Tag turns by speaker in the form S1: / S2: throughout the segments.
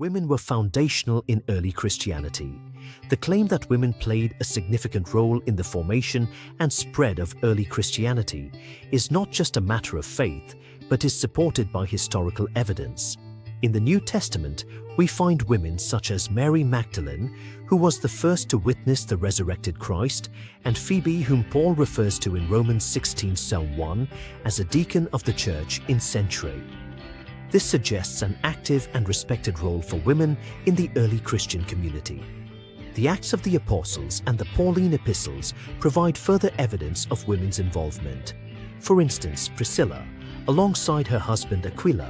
S1: Women were foundational in early Christianity. The claim that women played a significant role in the formation and spread of early Christianity is not just a matter of faith, but is supported by historical evidence. In the New Testament, we find women such as Mary Magdalene, who was the first to witness the resurrected Christ, and Phoebe, whom Paul refers to in Romans 16, Psalm 1, as a deacon of the church in Century. This suggests an active and respected role for women in the early Christian community. The Acts of the Apostles and the Pauline epistles provide further evidence of women's involvement. For instance, Priscilla, alongside her husband Aquila,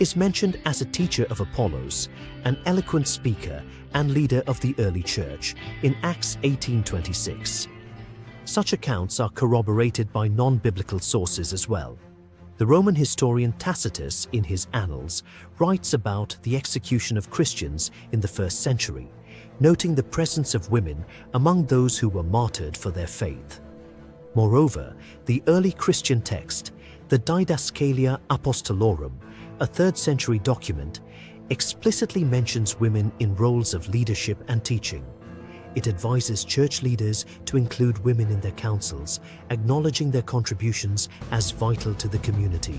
S1: is mentioned as a teacher of Apollos, an eloquent speaker and leader of the early church in Acts 18:26. Such accounts are corroborated by non-biblical sources as well. The Roman historian Tacitus, in his Annals, writes about the execution of Christians in the 1st century, noting the presence of women among those who were martyred for their faith. Moreover, the early Christian text, the Didascalia Apostolorum, a 3rd century document, explicitly mentions women in roles of leadership and teaching. It advises church leaders to include women in their councils, acknowledging their contributions as vital to the community.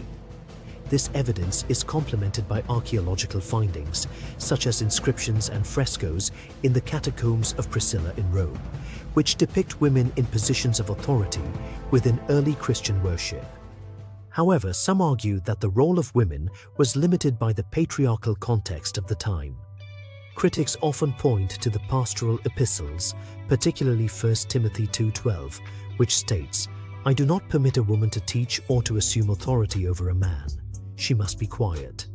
S1: This evidence is complemented by archaeological findings, such as inscriptions and frescoes in the catacombs of Priscilla in Rome, which depict women in positions of authority within early Christian worship. However, some argue that the role of women was limited by the patriarchal context of the time. Critics often point to the pastoral epistles, particularly 1 Timothy 2:12, which states, "I do not permit a woman to teach or to assume authority over a man. She must be quiet."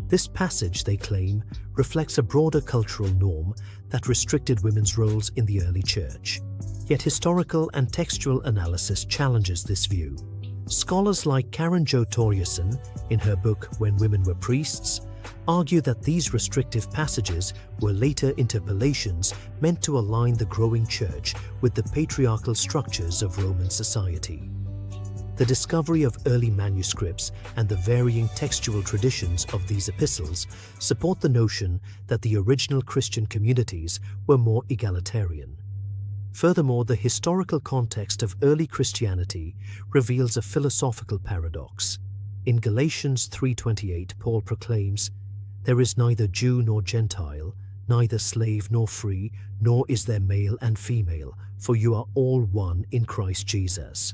S1: This passage, they claim, reflects a broader cultural norm that restricted women's roles in the early church. Yet historical and textual analysis challenges this view. Scholars like Karen Jo Torgerson, in her book When Women Were Priests, argue that these restrictive passages were later interpolations meant to align the growing church with the patriarchal structures of Roman society. The discovery of early manuscripts and the varying textual traditions of these epistles support the notion that the original Christian communities were more egalitarian. Furthermore, the historical context of early Christianity reveals a philosophical paradox. In Galatians 3:28, Paul proclaims, "There is neither Jew nor Gentile, neither slave nor free, nor is there male and female, for you are all one in Christ Jesus."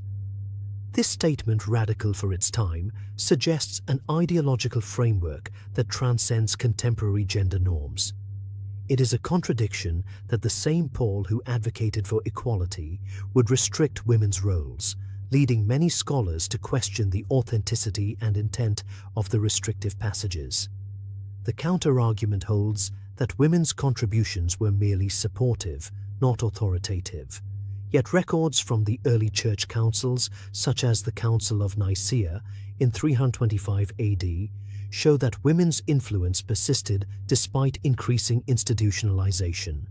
S1: This statement, radical for its time, suggests an ideological framework that transcends contemporary gender norms. It is a contradiction that the same Paul who advocated for equality would restrict women's roles, leading many scholars to question the authenticity and intent of the restrictive passages. The counter-argument holds that women's contributions were merely supportive, not authoritative. Yet records from the early church councils, such as the Council of Nicaea in 325 AD, show that women's influence persisted despite increasing institutionalization.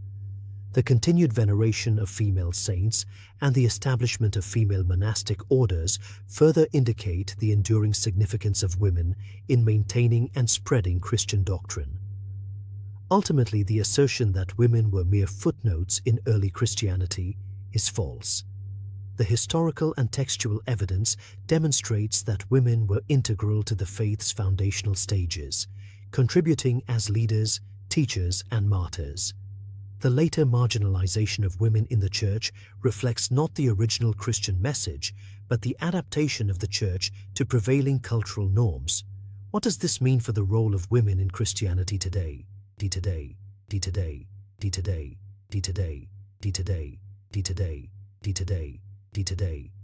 S1: The continued veneration of female saints and the establishment of female monastic orders further indicate the enduring significance of women in maintaining and spreading Christian doctrine. Ultimately, the assertion that women were mere footnotes in early Christianity is false. The historical and textual evidence demonstrates that women were integral to the faith's foundational stages, contributing as leaders, teachers, and martyrs. The later marginalization of women in the church reflects not the original Christian message, but the adaptation of the church to prevailing cultural norms. What does this mean for the role of women in Christianity today? Today.